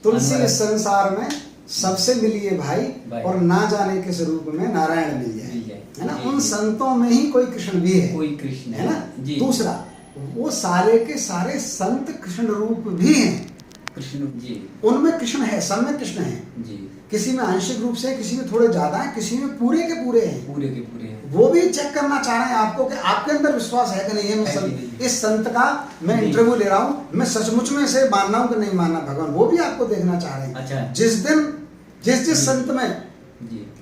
तुलसी इस संसार में सबसे मिलिए भाई और ना जाने किस रूप में नारायण मिल जाए, है ना। उन संतों में ही कोई कृष्ण भी है, कोई कृष्ण है ना। दूसरा, वो सारे के सारे संत कृष्ण रूप भी हैं, कृष्ण जी, उनमें कृष्ण है, सब में कृष्ण है जी। किसी में आंशिक रूप से, किसी में थोड़े ज्यादा है, किसी में पूरे के पूरे हैं, पूरे के पूरे हैं। वो भी चेक करना चाह रहे हैं आपको कि आपके अंदर विश्वास है कि नहीं है। मैं इस संत का मैं इंटरव्यू ले रहा हूँ, मैं सचमुच में इसे मानना हूँ कि नहीं मानना भगवान, वो भी आपको देखना चाह रहे हैं। अच्छा। जिस दिन जिस संत में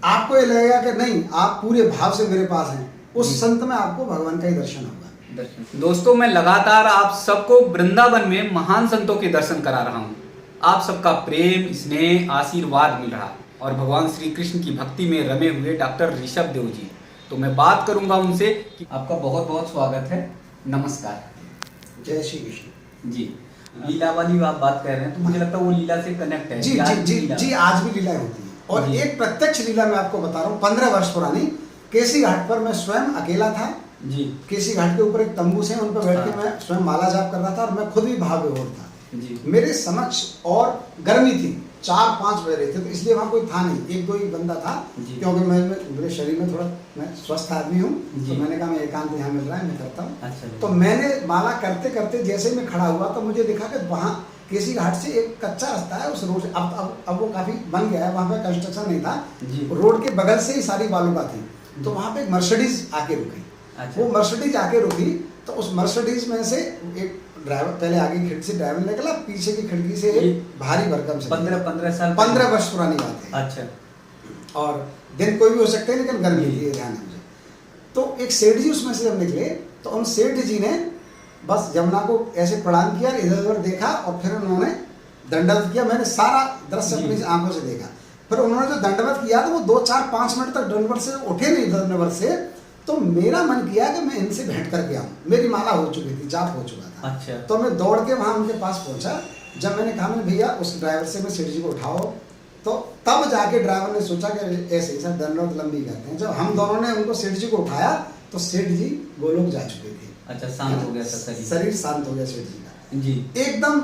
आपको ये लगेगा कि नहीं आप पूरे भाव से मेरे पास हैं, उस संत में आपको भगवान का ही दर्शन होगा। दोस्तों, मैं लगातार आप सबको वृंदावन में महान संतों के दर्शन करा रहा हूँ। आप सबका प्रेम, स्नेह, आशीर्वाद मिल रहा है और भगवान श्री कृष्ण की भक्ति में रमे हुए डॉक्टर ऋषभ देव जी, तो मैं बात करूंगा उनसे कि आपका बहुत बहुत स्वागत है, नमस्कार। जय श्री कृष्ण। जी, लीला वाली आप बात कर रहे हैं तो मुझे लगता है वो लीला से कनेक्ट है। जी जी जी जी, आज भी लीला होती है और एक प्रत्यक्ष लीला मैं आपको बता रहा हूँ, 15 वर्ष पुरानी। केसी घाट पर मैं स्वयं अकेला था जी। केसी घाट के ऊपर एक तंबू से, उन पर बैठ के मैं स्वयं माला जाप कर रहा था और मैं खुद भी भाव विभोर था जी। मेरे समक्ष, और गर्मी थी, 4-5 बज रहे थे, तो इसलिए वहाँ कोई था नहीं, एक दो ही बंदा था, क्योंकि मेरे शरीर में थोड़ा, मैं स्वस्थ आदमी हूँ, तो मैंने कहा मैं एकांत यहाँ मिल रहा है, मैं करता हूँ। अच्छा। तो मैंने माला करते करते जैसे ही मैं खड़ा हुआ तो मुझे दिखा कि वहाँ केसी घाट से एक कच्चा रास्ता है, उस रोड से अब वो काफी बन गया है, वहाँ पे कंस्ट्रक्शन नहीं था, रोड के बगल से ही सारी बालूका थी, तो वहाँ पे एक मर्सिडीज आके रुकी। वो मर्सिडीज आके रुकी तो उस मर्सिडीज में से एक ड्राइवर, पहले आगे की खिड़की से ड्राइवर निकला, पीछे की खिड़की से एक भारी भरकम से, 15 वर्ष पुरानी बात है। अच्छा। और दिन कोई भी हो सकते हैं, लेकिन गर्मी थी, ध्यान है मुझे। तो एक सेठ जी उसमें से जब निकले तो उन सेठ जी ने बस यमुना को ऐसे प्रणाम किया, इधर उधर देखा और फिर उन्होंने दंडवत किया। मैंने सारा दृश्य अपनी आंखों से देखा। फिर उन्होंने जो दंडवत किया तो वो 2-4-5 मिनट तक दंडवत से उठे नहीं, दंडवत से। तो मेरा मन किया कि मैं इनसे भेंट करके आऊँ, मेरी माला हो चुकी थी, जाप हो चुका था। अच्छा। तो मैं दौड़ के वहाँ उनके पास पहुँचा। जब मैंने कहा मैं भैया उस ड्राइवर से मैं सेठ जी को उठाओ, तो तब जाके ड्राइवर ने सोचा कि ऐसे ही सर दंडवत लंबी करते हैं। जब हम दोनों ने उनको सेठ जी को उठाया तो सेठ जी गोलोक जा चुके थे। अच्छा, शांत हो गया शरीर शांत हो गया सेठ जी का जी एकदम।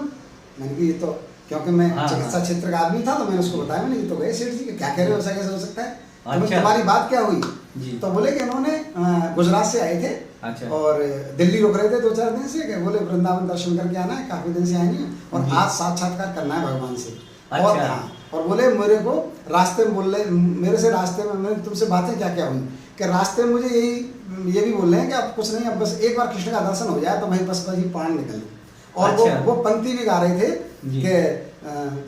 मैंने कहा ये तो, क्योंकि मैं चिकित्सा क्षेत्र का आदमी था, तो मैंने उसको बताया, मैंने ये तो गए सेठ जी, क्या कह रहे हो, ऐसा कैसे हो सकता है? तो तुम्हारी बात क्या हुई जी। तो बोले कि इन्होंने गुजरात से आए थे। अच्छा। और दिल्ली रुक रहे थे 2-4 दिन से, बोले वृंदावन दर्शन करके आना है, काफी दिन से आए नहीं, और आज साक्षात्कार करना है भगवान से। अच्छा। और बोले मेरे को रास्ते में बोल रहे, मेरे से रास्ते में मैंने तुमसे बातें क्या क्या हुई कि रास्ते में मुझे ये भी बोल रहे हैं कि अब कुछ नहीं, अब बस एक बार कृष्ण का दर्शन हो जाए तो मैं बस ये प्राण निकल। और वो पंक्ति भी गा रहे थे कि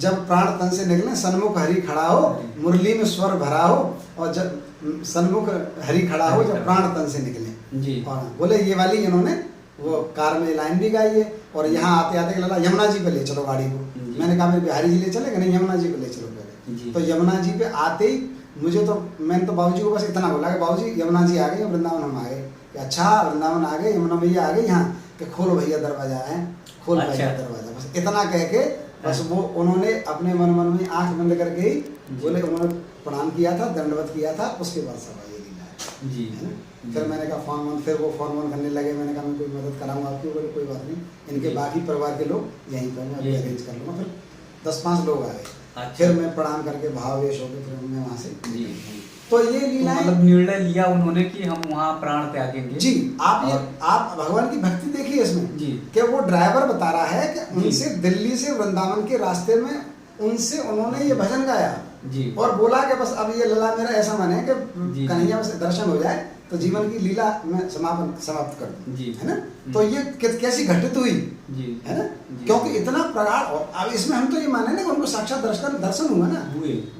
जब प्राण तन से निकले सन्मुख हरि खड़ा हो, मुरली में स्वर भरा हो, और जब सन्मुख हरि खड़ा हो जब प्राण तन से निकले जी। और बोले ये वाली इन्होंने वो कार में लाइन भी गाई है। और यहाँ आते आते लला यमुना जी पे ले चलो गाड़ी को। मैंने कहा मेरे बिहारी जी ले चले, नहीं यमुना जी पे ले चलो पहले। तो यमुना जी पे आते ही मुझे तो, मैंने तो बाबूजी को बस इतना बोला कि बाबूजी यमुना जी आ गई, वृंदावन हम आ गए। अच्छा वृंदावन आ गए, यमुना मैया आ गई यहाँ, कि खोलो भैया दरवाजा है, खोल भैया दरवाजा, बस इतना कह के बस वो उन्होंने अपने मन में आंख बंद करके ही बोले, उन्होंने प्रणाम किया था, दंडवत किया था, उसके बाद सब ये लीला है जी, है ना। फिर मैंने कहा फिर वो फोन करने लगे। मैंने कहा मैं कोई मदद कराऊंगा आपकी, बोले कोई बात नहीं, इनके बाकी परिवार के लोग यहीं पर मैं अरेंज कर लूँगा। फिर 10-5 लोग आ गए। फिर मैं प्रणाम करके भावेश हो गए, फिर मैं वहाँ से जी। तो ये लीला मतलब निर्णय लिया उन्होंने कि हम वहाँ प्राण त्यागेंगे जी। आप भगवान की भक्ति देखिए इसमें जी, कि वो ड्राइवर बता रहा है कि उनसे दिल्ली से वृंदावन के रास्ते में उनसे उन्होंने ये भजन गाया जी। और बोला कि बस अब ये लला मेरा ऐसा मन है कि कन्हैया से दर्शन हो जाए तो जीवन की लीला मैं समाप्त कर दूं जी, है ना। तो ये कैसी घटित हुई जी, है ना, क्योंकि इतना प्रगाढ़। और अब इसमें हम तो ये माने ना कि उनको साक्षात दर्शन हुआ ना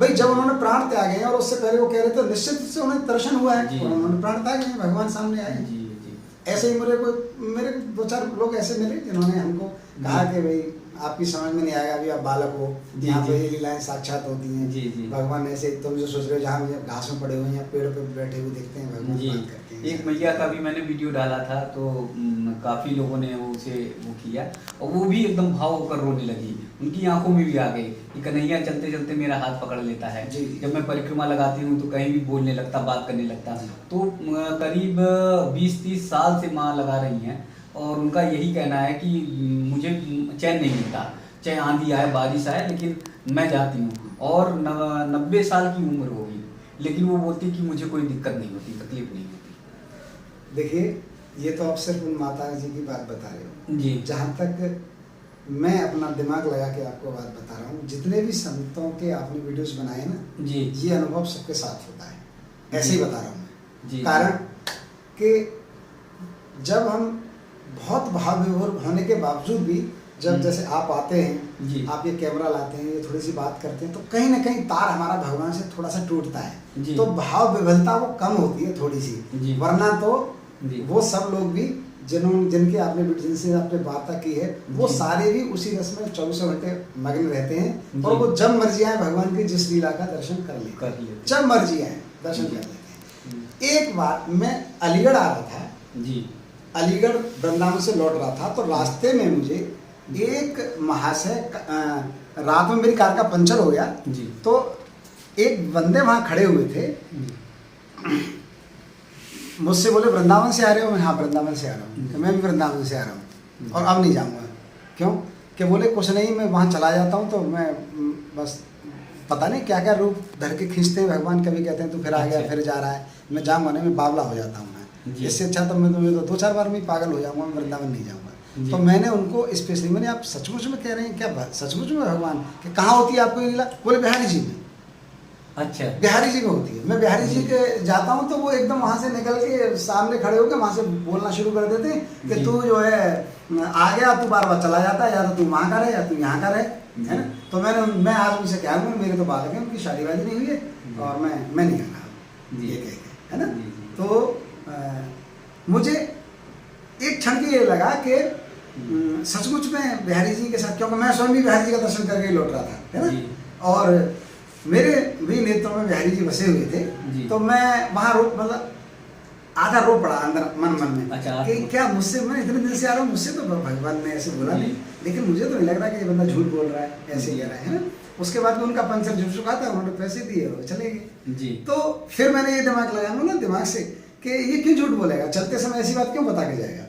भाई, जब उन्होंने प्राण त्यागे हैं और उससे पहले वो कह रहे थे, निश्चित से उन्हें दर्शन हुआ है, उन्होंने प्राण त्यागे हैं, भगवान सामने आए जी। ऐसे ही मेरे 2-4 लोग ऐसे मिले जिन्होंने हमको कहा कि भाई आपकी समझ में नहीं आएगा, अभी आप बालक हो, यहाँ पे ये लीलाएं साक्षात होती हैं जी जी। भगवान ऐसे तुम जो सोच रहे हो, जहाँ घास में पड़े हुए हैं, पेड़ पे बैठे हुए दिखते हैं, भगवान बात करते हैं। एक मैया का भी मैंने वीडियो डाला था, तो काफी लोगों ने उसे वो किया और वो भी एकदम भाव होकर रोने लगी, उनकी आंखों में भी आ गई कि कन्हैया चलते चलते मेरा हाथ पकड़ लेता है। जब मैं परिक्रमा लगाती हूँ तो कहीं भी बोलने लगता, बात करने लगता। तो करीब 20-30 साल से माँ लगा रही हैं और उनका यही कहना है कि मुझे चैन नहीं मिलता। चाहे आंधी आए बारिश आए, लेकिन मैं जाती हूँ। और 90 साल की उम्र होगी, लेकिन वो बोलती कि मुझे कोई दिक्कत नहीं होती, तकलीफ नहीं होती। देखिए, ये तो आप सिर्फ उन माता जी की बात बता रहे हो जी। जहाँ तक मैं अपना दिमाग लगा के आपको बात बता रहा हूँ, जितने भी संतों के आपने वीडियोस बनाए ना जी, ये अनुभव सबके साथ होता है, ऐसे ही बता रहा हूँ मैं। जी। कारण कि जब हम बहुत भाव विभोर होने के बावजूद भी जब जैसे आप आते हैं जी, आप ये कैमरा लाते हैं, ये थोड़ी सी बात करते हैं, तो कहीं ना कहीं तार हमारा भगवान से थोड़ा सा टूटता है। जी। तो भाव विभलता वो कम होती है थोड़ी सी, जी। वरना तो जी। वो सब लोग भी जिनके आपने जिनसे आपने वार्ता की है, वो जी। सारे भी उसी रस में 24 घंटे मग्न रहते हैं, और जी। वो जब मर्जी आए भगवान की जिस लीला का दर्शन कर लेते हैं, जब मर्जी आए दर्शन कर लेते हैं। एक बार मैं अलीगढ़ आ रहा था जी, अलीगढ़ वृंदावन से लौट रहा था, तो रास्ते में मुझे एक महाशय रात में मेरी कार का पंचर हो गया। जी। तो एक बंदे वहाँ खड़े हुए थे, मुझसे बोले वृंदावन से आ रहे हो? मैं हाँ वृंदावन से आ रहा हूँ। मैं भी वृंदावन से आ रहा हूँ और अब नहीं जाऊँगा। क्यों? कि बोले कुछ नहीं, मैं वहाँ चला जाता हूँ तो मैं बस पता नहीं क्या क्या रूप धर के खींचते हैं भगवान, कभी कहते हैं तू फिर आ गया, फिर जा रहा है, मैं जाऊँगा नहीं, मैं बावला हो जाता हूँ मैं। इससे अच्छा तो मैं तो 2-4 बार में पागल हो जाऊँगा, मैं वृंदावन नहीं जाऊँगा। तो मैंने उनको स्पेशली, मैंने आप सचमुच में कह रहे हैं क्या, सचमुच में भगवान कि कहाँ होती है आपको ये लीला? बोले बिहारी जी में। अच्छा, बिहारी जी में होती है। मैं बिहारी जी के जाता हूँ तो वो एकदम वहाँ से निकल के सामने खड़े होकर वहाँ से बोलना शुरू कर देते हैं कि तू जो है आ गया, तू बार बार चला जाता है, या तो तू वहाँ का रहे या तू यहाँ का रहे, है ना। तो मैं आज उनसे कह रहा हूँ, मेरे तो बालक हैं, उनकी शादी वादी नहीं हुई है और मैं नहीं आ रहा, ये कह के, है ना। तो मुझे एक क्षण की ये लगा कि सचमुच में बिहारी जी के साथ, क्योंकि मैं स्वयं भी बिहारी जी का दर्शन करके लौट रहा था, है ना। और मेरे भी नेत्रों में बिहारी जी बसे हुए थे। तो मैं वहाँ मतलब आधा रो पड़ा अंदर मन में। अच्छा, कि क्या मुझसे, मैं इतने दिन से आ रहा हूँ, मुझसे तो भगवान ने ऐसे बोला नहीं, लेकिन मुझे तो नहीं लग रहा कि ये बंदा झूठ बोल रहा है, ऐसे कह रहा है ना। उसके बाद में उनका पंचर झुक चुका था, उन्होंने पैसे दिए और चले गए। तो फिर मैंने ये दिमाग लगाया ना दिमाग से कि ये क्यों झूठ बोलेगा, चलते समय ऐसी बात क्यों बता के जाएगा,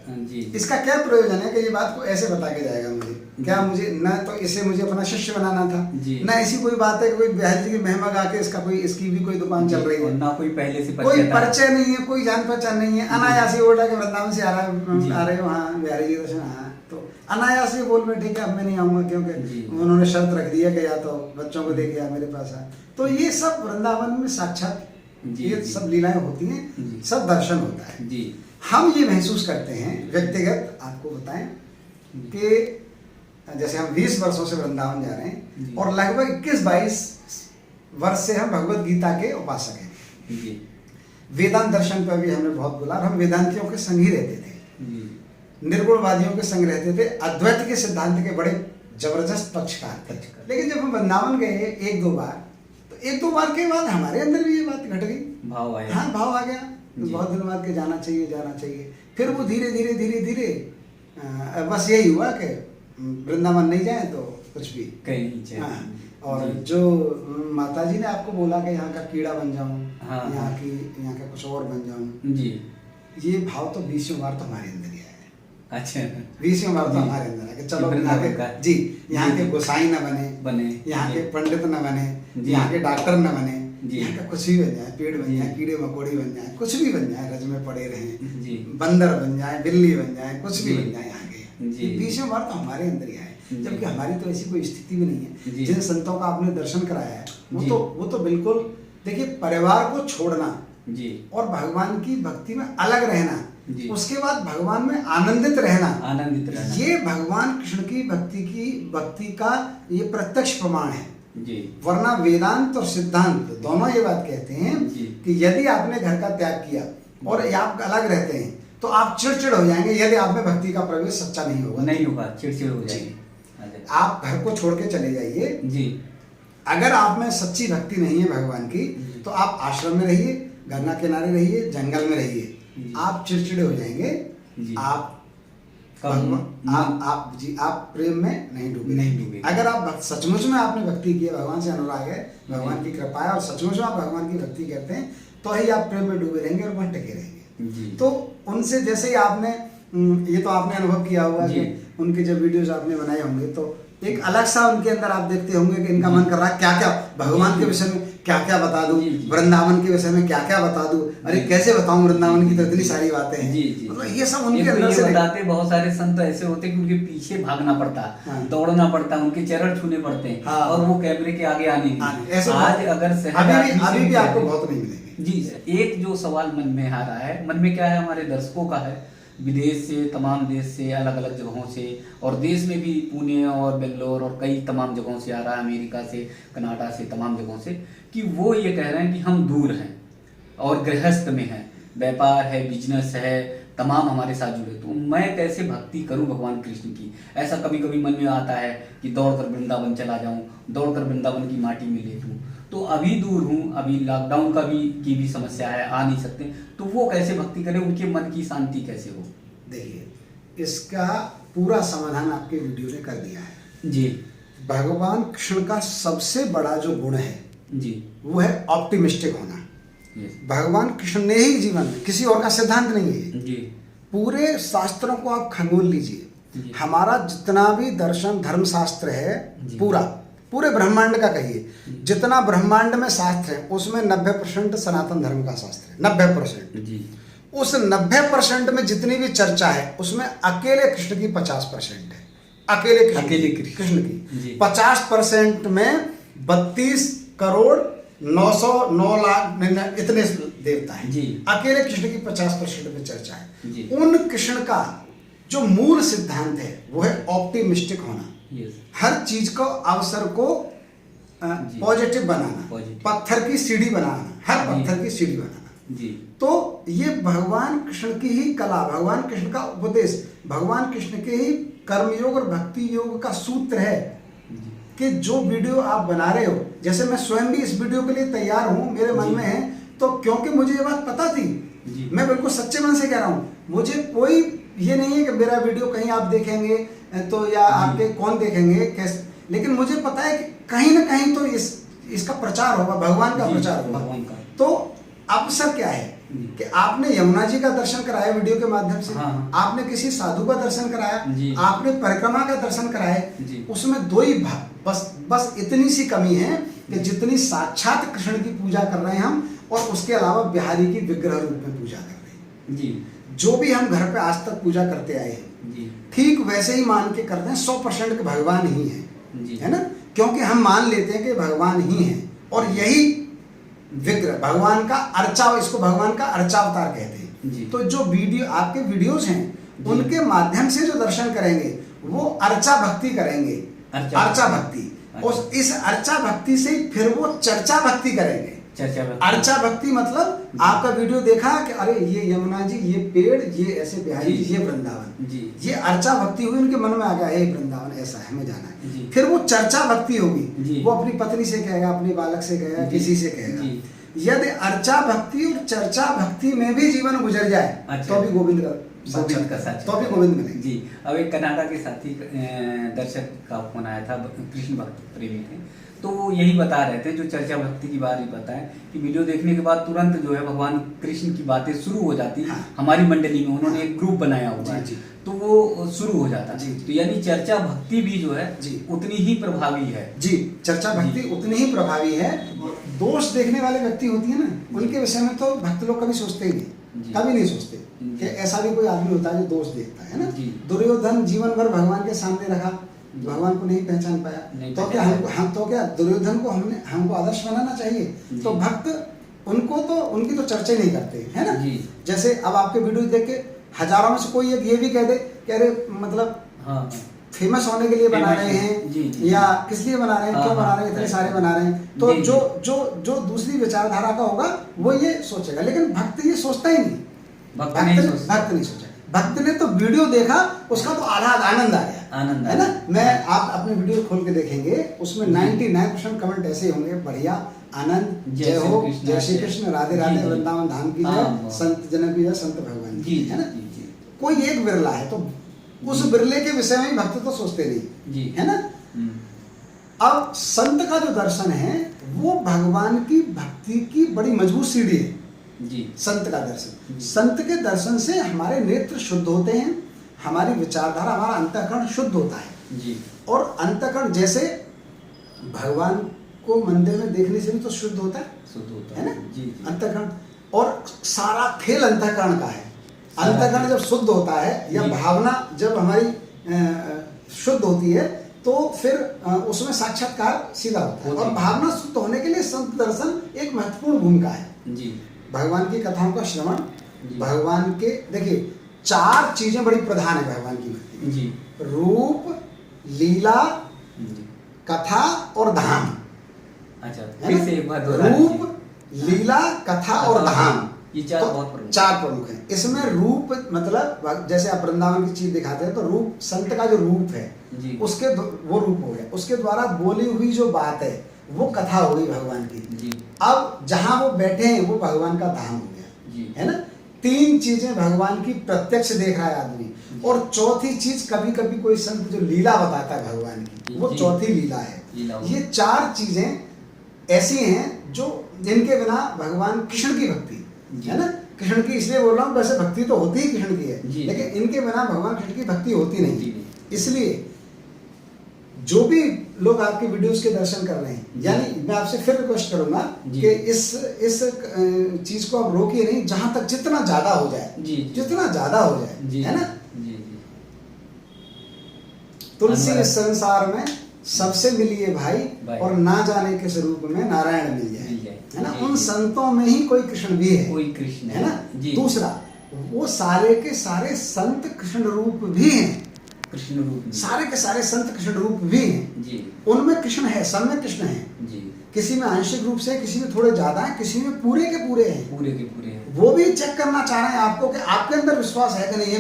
इसका क्या प्रयोजन है कि ये बात को ऐसे बता के जाएगा मुझे। क्या मुझे न तो इसे मुझे अपना शिष्य बनाना था, न ऐसी कोई बात है कि कोई बिहारी जी की महिमा गा के इसकी भी कोई दुकान चल रही है, ना कोई पहले से कोई परिचय नहीं है, कोई जान पहचान नहीं है। अनायास ही उल्टा के वृंदावन से आ रहे हो, हाँ बिहारी जी दर्शन, हाँ तो अनायास ही बोल में ठीक है अब मैं नहीं आऊँगा, क्योंकि उन्होंने शर्त रख दिया कि या तो बच्चों को देके या मेरे पास आ। तो ये सब वृंदावन में साक्षात ये सब लीलाएं होती हैं, सब दर्शन होता है। हम ये महसूस करते हैं व्यक्तिगत, आपको बताएं कि जैसे हम 20 वर्षों से वृंदावन जा रहे हैं और लगभग 21-22 वर्ष से हम भगवत गीता के उपासक हैं। वेदांत दर्शन पर भी हमने बहुत बोला, हम वेदांतियों के संग ही रहते थे, निर्गुणवादियों के संग रहते थे, अद्वैत के सिद्धांत के बड़े जबरदस्त पक्षकार थे। लेकिन जब हम वृंदावन गए 1-2 बार, तो 1-2 बार के बाद हमारे अंदर भी ये बात घट गई, भाव आया। हाँ भाव आ गया, बहुत दिन बाद के जाना चाहिए। फिर वो धीरे धीरे बस यही हुआ कि वृंदावन नहीं जाए तो कुछ भी कहीं नहीं। हाँ, और जो माता जी ने आपको बोला कि यहाँ का कीड़ा बन जाऊं, हाँ, यहाँ का कुछ और बन जाऊं जी, ये भाव तो 20 बार तो हमारे अंदर ही आया। अच्छा, 20 बार तो हमारे अंदर है कि चलो यहाँ के गोसाई न बने, यहाँ के पंडित न बने, यहाँ के डॉक्टर न बने, यहाँ का कुछ भी बन जाए, पेड़ बन जाए, कीड़े मकोड़े बन जाए, कुछ भी बन जाए, रज में पड़े रहे, बंदर बन जाए, बिल्ली बन जाए, कुछ भी बन जाए, यहाँ के 20 बार तो हमारे अंदर ही आए। जबकि हमारी तो ऐसी कोई स्थिति भी नहीं है। जिन संतों का आपने दर्शन कराया है वो तो बिल्कुल, देखिए परिवार को छोड़ना और भगवान की भक्ति में अलग रहना, उसके बाद भगवान में आनंदित रहना, ये भगवान कृष्ण की भक्ति का ये प्रत्यक्ष प्रमाण है। वरना वेदांत और सिद्धांत दोनों ये बात कहते हैं कि यदि आपने घर का त्याग किया और आप अलग रहते हैं तो आप चिड़चिड़ हो जाएंगे, यदि आप में भक्ति का प्रवेश सच्चा नहीं होगा, चिड़चिड़ हो जाएगी। आप घर को छोड़ के चले जाइए जी, अगर आप में सच्ची भक्ति नहीं है भगवान की, तो आप आश्रम में रहिए, गंगा किनारे रहिए, जंगल में रहिए, आप चिड़चिड़े हो जाएंगे, आप प्रेम में नहीं डूबे। अगर आप सचमुच में आपने भक्ति की है, भगवान से अनुराग है, भगवान की कृपा है और सचमुच में आप भगवान की भक्ति करते हैं, तो ही आप प्रेम में डूबे रहेंगे और वहाँ टिके रहेंगे। तो उनसे जैसे ही आपने ये तो आपने अनुभव किया होगा कि उनके जब वीडियोस आपने बनाए होंगे, तो एक अलग सा उनके अंदर आप देखते होंगे कि इनका मन कर रहा है क्या क्या भगवान के विषय में क्या क्या बता दूं, वृंदावन के विषय में क्या क्या बता दूं, अरे कैसे बताऊं वृंदावन की तो इतनी सारी बातें हैं। मतलब ये सब उनके अंदर से बताते। बहुत सारे संत ऐसे होते हैं कि उनके पीछे भागना पड़ता, दौड़ना पड़ता, उनके चरण छूने पड़ते हैं और वो कैमरे के आगे आने नहीं। आज अगर अभी भी आपको बहुत नहीं मिलेंगे। जी सर, एक जो सवाल मन में आ रहा है, मन में क्या है, हमारे दर्शकों का है, विदेश से, तमाम देश से, अलग अलग जगहों से, और देश में भी पुणे और बेंगलोर और कई तमाम जगहों से आ रहा है, अमेरिका से, कनाडा से, तमाम जगहों से, कि वो ये कह रहे हैं कि हम दूर हैं और गृहस्थ में हैं, व्यापार है, बिजनेस है, तमाम हमारे साथ जुड़े, तो मैं कैसे भक्ति करूं भगवान कृष्ण की। ऐसा कभी कभी मन में आता है कि दौड़कर वृंदावन चला जाऊं, दौड़कर वृंदावन की माटी में लेट लूं, तो अभी दूर हूं, अभी लॉकडाउन की भी समस्या है, आ नहीं सकते, तो वो कैसे भक्ति करें, उनके मन की शांति कैसे हो। देखिए, इसका पूरा समाधान आपके वीडियो ने कर दिया है जी। भगवान कृष्ण का सबसे बड़ा जो गुण है जी, वो है ऑप्टिमिस्टिक होना। भगवान कृष्ण ने ही जीवन में, किसी और का सिद्धांत नहीं है जी। पूरे शास्त्रों को आप खंगोल लीजिए, हमारा जितना भी दर्शन धर्म शास्त्र है, पूरे ब्रह्मांड का कहिए, जितना ब्रह्मांड में शास्त्र है उसमें 90% सनातन धर्म का शास्त्र है, 90%। उस 90% में जितनी भी चर्चा है उसमें अकेले कृष्ण की 50% है, अकेले कृष्ण की 50% में 32 करोड़ 909 लाख इतने देवता हैं, अकेले कृष्ण की 50% में चर्चा है। उन कृष्ण का जो मूल सिद्धांत है वो है ऑप्टिमिस्टिक होना, हर चीज को, अवसर को पॉजिटिव बनाना, पत्थर की सीढ़ी बनाना, हर पत्थर की सीढ़ी बनाना। तो ये भगवान कृष्ण की ही कला, भगवान कृष्ण का उपदेश, भगवान कृष्ण के ही कर्मयोग और भक्ति योग का सूत्र है कि जो वीडियो आप बना रहे हो, जैसे मैं स्वयं भी इस वीडियो के लिए तैयार हूं, मेरे मन में है, तो क्योंकि मुझे ये बात पता थी, मैं बिल्कुल सच्चे मन से कह रहा हूं, मुझे कोई ये नहीं है कि मेरा वीडियो कहीं आप देखेंगे तो या आपके कौन देखेंगे कैसे, लेकिन मुझे पता है कि कहीं ना कहीं तो इसका प्रचार होगा, भगवान का प्रचार होगा। तो अवसर क्या है कि आपने यमुना जी का दर्शन कराया वीडियो के माध्यम से, आपने किसी साधु का दर्शन कराया, आपने परिक्रमा का दर्शन कराया, उसमें दो ही भाग, बस इतनी सी कमी है कि जितनी साक्षात कृष्ण की पूजा कर रहे हैं हम, और उसके अलावा बिहारी की विग्रह रूप में पूजा कर रहे हैं। जो भी हम घर पे आज तक पूजा करते आए हैं, ठीक वैसे ही मान के करते हैं, 100% के भगवान ही है ना, क्योंकि हम मान लेते हैं कि भगवान ही है, और यही विग्रह भगवान का अर्चा, इसको भगवान का अर्चावतार कहते हैं। तो जो वीडियो आपके वीडियोज हैं उनके माध्यम से जो दर्शन करेंगे वो अर्चा भक्ति करेंगे, अर्चा भक्ति, और इस अर्चा भक्ति से फिर वो चर्चा भक्ति करेंगे। अर्चा भक्ति मतलब आपका वीडियो देखा कि अरे ये यमुना जी, ये पेड़, ये ऐसे बिहारी जी, ये वृंदावन, ये अर्चा भक्ति हुई, उनके मन में आ गया है वृंदावन ऐसा है, हमें जाना है। फिर वो चर्चा भक्ति होगी, वो अपनी पत्नी से कहेगा, अपने बालक से कहेगा, किसी से कहेगा। यदि अर्चा भक्ति और चर्चा भक्ति में भी जीवन गुजर जाए तो भी गोविंद का तो भी गोविंद मिलेंगे। जी। अब एक कनाडा के साथी दर्शक का फोन आया था, कृष्ण भक्त प्रेमी थे, तो वो यही बता रहे थे, जो चर्चा भक्ति की बात ही बताएं कि वीडियो देखने के बाद तुरंत जो है भगवान कृष्ण की बातें शुरू हो जाती। हमारी मंडली में उन्होंने एक ग्रुप बनाया हुआ है, तो वो शुरू हो जाता है। तो यानी चर्चा भक्ति भी जो है उतनी ही प्रभावी है। जी, चर्चा भक्ति उतनी ही प्रभावी है। दोष देखने वाले व्यक्ति होती है ना, उनके विषय में तो भक्त लोग कभी सोचते ही नहीं, कभी नहीं सोचते कि ऐसा भी कोई आदमी होता है जो दोष देखता है ना। दुर्योधन जीवन भर भगवान के सामने रखा, भगवान को नहीं पहचान पाया, तो क्या हम क्या दुर्योधन को हमको आदर्श बनाना चाहिए? तो भक्त उनकी तो चर्चा नहीं करते है ना। जैसे अब आपके वीडियो देख के हजारों में से कोई एक ये भी कह दे कि अरे मतलब फेमस होने के लिए बना रहे हैं, या किस लिए बना रहे हैं, क्यों बना रहे हैं, इतने सारे बना रहे हैं, तो जो दूसरी विचारधारा का होगा वो ये सोचेगा, लेकिन भक्त ये सोचता ही नहीं। भक्त नहीं सोचा, भक्त ने तो वीडियो देखा, उसका तो आनंद आ गया, है ना। मैं आप अपने वीडियो खोल के देखेंगे, उसमें 99% कमेंट ऐसे होंगे, बढ़िया, आनंद, जय हो, जय श्री कृष्ण, राधे राधे, वृंदावन धाम की जय, संत जन की जय, संत भगवान की, है ना। कोई एक बिरला है, तो उस बिरले के विषय में भक्त तो सोचते नहीं, है ना। अब संत का जो दर्शन है वो भगवान की भक्ति की बड़ी मजबूत सीढ़ी है। संत का दर्शन, संत के दर्शन से हमारे नेत्र शुद्ध होते हैं, हमारी विचारधारा, हमारा अंतःकरण शुद्ध होता है। और अंतःकरण, जैसे भगवान को मंदिर में देखने से भी तो शुद्ध होता है ना, जी। अंतःकरण। और सारा खेल अंतःकरण का है। अंतःकरण जब शुद्ध होता है या भावना जब हमारी शुद्ध होती है तो फिर उसमें साक्षात्कार सीधा होता है। और भावना शुद्ध होने के लिए संत दर्शन एक महत्वपूर्ण भूमिका है जी। भगवान की कथाओं का श्रवण, भगवान के, देखिए 4 चीजें बड़ी प्रधान है भगवान की भक्ति जी। रूप, लीला, कथा और धाम। अच्छा, फिर से एक बार रूप, लीला, कथा और धाम, ये 4 बहुत प्रमुख, 4 प्रमुख हैं। इसमें रूप मतलब जैसे आप वृंदावन की चीज दिखाते हैं तो रूप, संत का जो रूप है जी, उसके वो रूप हो गया, उसके द्वारा बोली हुई जो बात है वो कथा हो गई भगवान की जी। अब जहां वो बैठे हैं वो भगवान का धाम हो गया जी, है ना। 3 चीजें भगवान की प्रत्यक्ष देख रहा है आदमी। और चौथी चीज कभी कभी कोई संत जो लीला बताता है भगवान की, वो चौथी लीला है। ये 4 चीजें ऐसी हैं जो जिनके बिना भगवान कृष्ण की भक्ति है ना, कृष्ण की इसलिए बोल रहा हूँ, वैसे भक्ति तो होती ही कृष्ण की है, लेकिन इनके बिना भगवान कृष्ण की भक्ति होती नहीं। इसलिए जो भी लोग आपके वीडियोस के दर्शन कर रहे हैं, यानी मैं आपसे फिर रिक्वेस्ट करूंगा कि इस चीज को आप रोकिए नहीं, जहां तक जितना ज्यादा हो जाए जितना ज्यादा हो जाए, है ना। तुलसी इस संसार में सबसे मिलिए भाई, और ना जाने किस रूप में नारायण मिल जाए, है ना। उन संतों में ही कोई कृष्ण भी है, कोई कृष्ण है ना। दूसरा, वो सारे के सारे संत कृष्ण रूप भी हैं, कृष्ण रूप, सारे के सारे संत कृष्ण रूप भी हैं जी। उनमें कृष्ण है, सब में कृष्ण है जी। किसी में आंशिक रूप से, किसी में थोड़े ज्यादा है, किसी में पूरे के पूरे हैं, पूरे के पूरे हैं। वो भी चेक करना चाह रहे हैं आपको कि आपके अंदर विश्वास है कि नहीं है।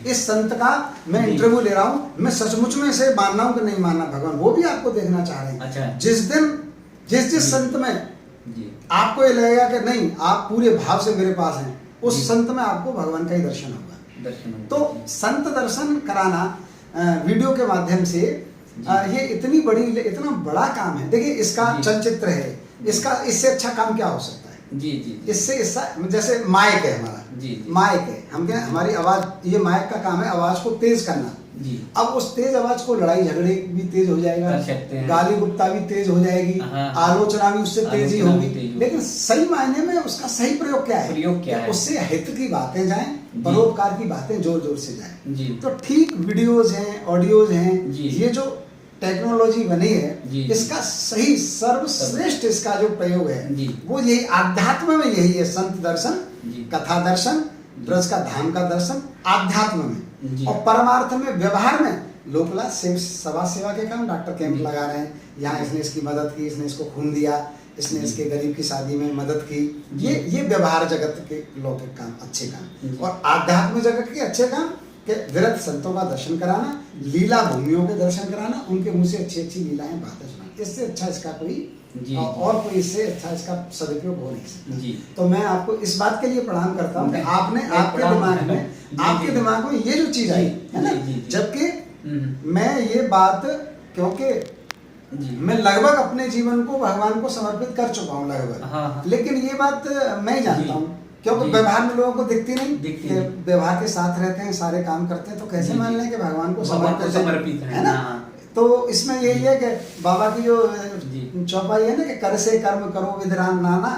इस संत का मैं इंटरव्यू ले रहा हूँ, मैं सचमुच में इसे मान रहा हूँ कि नहीं मानना, भगवान वो भी आपको देखना चाह रहे हैं। अच्छा। जिस संत में आपको ये लगेगा कि नहीं आप पूरे भाव से मेरे पास हैं, उस संत में आपको भगवान का ही दर्शन होगा। तो संत दर्शन कराना वीडियो के माध्यम से ये इतना बड़ा काम है। देखिए इसका चलचित्र है, इसका इससे अच्छा काम क्या हो सकता है जी जी। इससे जैसे माइक है हमारा जी, माइक है, हम क्या हमारी आवाज, ये माइक का काम है आवाज को तेज करना जी। अब उस तेज आवाज को लड़ाई झगड़े भी तेज हो जाएगा, गाली गुप्ता भी तेज हो जाएगी, आलोचना भी उससे तेज ही होगी, लेकिन सही मायने में उसका सही प्रयोग क्या है, उससे हित की बातें जाएं, परोपकार की बातें जोर जोर से जाएं। तो ठीक वीडियोज हैं, ऑडियोज हैं, ये जो टेक्नोलॉजी बनी है, इसका सही सर्वश्रेष्ठ इसका जो प्रयोग है वो यही आध्यात्म में यही है। संत दर्शन, कथा दर्शन, ब्रज का धाम का दर्शन आध्यात्म में, और परमार्थ में, व्यवहार में लोकला समाज सेवा के काम, डॉक्टर कैंप लगा रहे हैं, यहाँ इसने इसकी मदद की, इसने इसको खून दिया, इसने इसके गरीब की शादी में मदद की, ये व्यवहार जगत के लौकिक काम, अच्छे काम। और आध्यात्म जगत के अच्छे काम के विरत संतों का दर्शन कराना, लीला भूमियों के दर्शन कराना, उनके मुंह से अच्छी अच्छी लीलाएं बातें सुनाना, इससे अच्छा इसका कोई और कोई इससे अच्छा इसका सदुपयोग हो नहीं सकता जी। तो मैं आपको इस बात के लिए प्रणाम करता हूँ कि आपने आपके दिमाग में ये जो चीज आई है ना, जबकि मैं ये बात, क्योंकि मैं लगभग अपने जीवन को भगवान को समर्पित कर चुका हूँ लगभग, लेकिन ये बात मैं जानता हूँ क्योंकि व्यवहार में लोगों को दिखती नहीं, व्यवहार के साथ रहते हैं, सारे काम करते हैं, तो कैसे मान लें कि भगवान को समर्पित है ना। तो इसमें यही है कि बाबा की जो चौपाई है ना कि कर से कर्म करो विधराम नाना,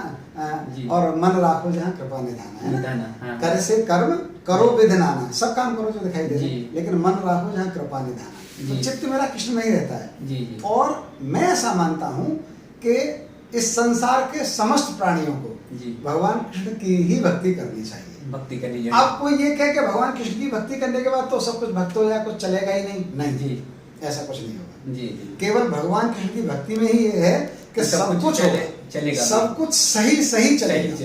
और मन राखो जहाँ कृपा निधाना, है ना। कर से कर्म करो विधनाना, सब काम करो जो दिखाई दे रहे, लेकिन मन राखो जहाँ कृपा निधाना। तो चित्त मेरा कृष्ण में ही रहता है, और मैं ऐसा मानता हूँ कि इस संसार के समस्त प्राणियों को भगवान कृष्ण की ही भक्ति करनी चाहिए, भक्ति करनी चाहिए। अब कोई ये कहे कि भगवान कृष्ण की भक्ति करने के बाद तो सब कुछ भक्त हो जाए, कुछ चलेगा ही नहीं जी, ऐसा कुछ नहीं होगा जी। केवल भगवान कृष्ण की भक्ति में ही ये है कि सब कुछ चलेगा, सब कुछ सही चलेगा,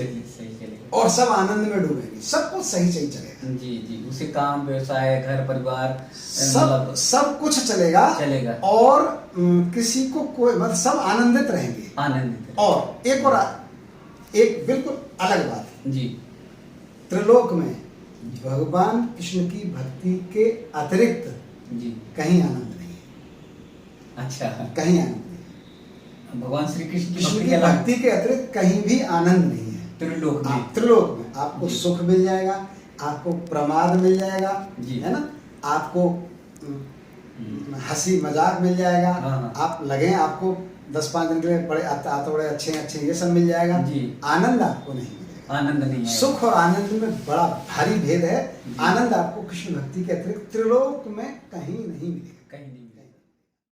और सब आनंद में डूबेंगे, सब कुछ सही चलेगा जी जी। उसे काम, व्यवसाय, घर परिवार, सब कुछ चलेगा, और किसी को कोई मतलब सब आनंदित रहेंगे। और एक बिल्कुल अलग बात जी, त्रिलोक में भगवान कृष्ण की भक्ति के अतिरिक्त जी कहीं आनंद नहीं है। अच्छा, कहीं आनंद नहीं है। भगवान श्री कृष्ण की भक्ति के अतिरिक्त कहीं भी आनंद नहीं है त्रिलोक में। आपको सुख मिल जाएगा, आपको प्रमाद मिल जाएगा, है ना, आपको हंसी मजाक मिल जाएगा, हाँ। आप लगे आपको 10-5 दिन के लिए बड़े आतोड़े अच्छे ये सब मिल जाएगा जी। आनंद आपको नहीं मिलेगा। आनंद नहीं है। सुख और आनंद में बड़ा भारी भेद है। आनंद आपको कृष्ण भक्ति के अतिरिक्त त्रिलोक में कहीं नहीं मिलेगा। कहीं नहीं।